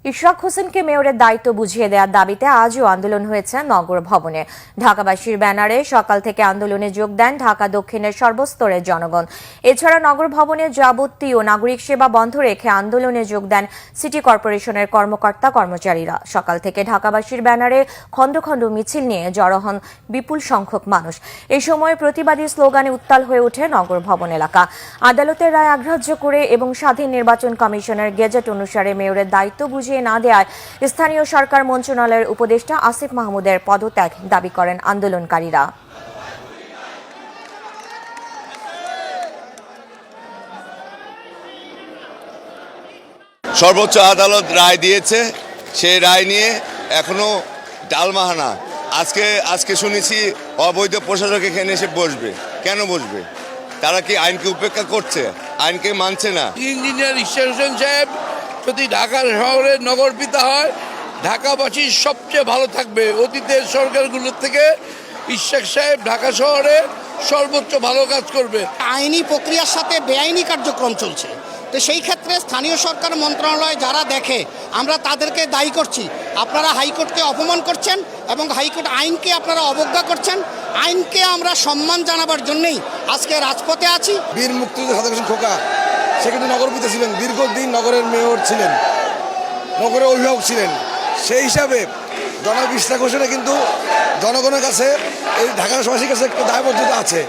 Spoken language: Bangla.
ইশরাক হোসেনকে মেয়রের দায়িত্ব বুঝিয়ে দেওয়ার দাবিতে আজও আন্দোলন হয়েছে নগর ভবনে। ঢাকাবাসীর ব্যানারে সকাল থেকে আন্দোলনে যোগ দেন ঢাকা দক্ষিণের সর্বস্তরের জনগণ। এছাড়া নগর ভবনের যাবতীয় নাগরিক সেবা বন্ধ রেখে আন্দোলনে যোগ দেন সিটি কর্পোরেশনের কর্মকর্তা কর্মচারীরা। সকাল থেকে ঢাকাবাসীর ব্যানারে খণ্ড খণ্ড মিছিল নিয়ে জড়ো হন বিপুল সংখ্যক মানুষ। এই সময় প্রতিবাদী স্লোগানে উত্তাল হয়ে ওঠে নগর ভবন এলাকা। আদালতের রায় অগ্রাহ্য করে এবং স্বাধীন নির্বাচন কমিশনের গেজেট অনুসারে মেয়রের দায়িত্ব বুঝিয়ে না দেওয়ায় স্থানীয় সরকার মন্ত্রণালয়ের উপদেষ্টা আসিফ মাহমুদের পদত্যাগ দাবি করেন আন্দোলনকারীরা। সর্বোচ্চ আদালত রায় দিয়েছে, সেই রায় নিয়ে এখনো টালমাহানা। আজকে শুনেছি অবৈধ প্রশাসক এখানে এসে বসবে। কেন বসবে? তারা কি আইনকে উপেক্ষা করছে? আইনকে মানছে না। ইঞ্জিনিয়ার ইশরাক হোসেন সাহেব যদি ঢাকা শহরের নগরপিতা হয়, ঢাকাবাসী সবচেয়ে ভালো থাকবে। অতীতের সরকারগুলোর থেকে ইশরাক সাহেব ঢাকা শহরে সর্বোচ্চ ভালো কাজ করবে। আইনি প্রক্রিয়ার সাথে বেআইনি কার্যক্রম চলছে, তো সেই ক্ষেত্রে স্থানীয় সরকার মন্ত্রণালয় যারা দেখে, আমরা তাদেরকে দায়ী করছি। আপনারা হাইকোর্টকে অপমান করছেন এবং হাইকোর্ট আইনকে আপনারা অবজ্ঞা করছেন। আইনকে আমরা সম্মান জানাবার জন্যই আজকে রাজপথে আছি। বীর মুক্তিযোদ্ধা সাদেক হোসেন খোকা সেখানে নগরপিতা ছিলেন, দীর্ঘদিন নগরের মেয়র ছিলেন, নগরের অভিভাবক ছিলেন। সেই হিসাবে জনাব ইশরাক হোসেনের কিন্তু জনগণের কাছে, এই ঢাকার সমাজের কাছে একটু দায়বদ্ধতা আছে।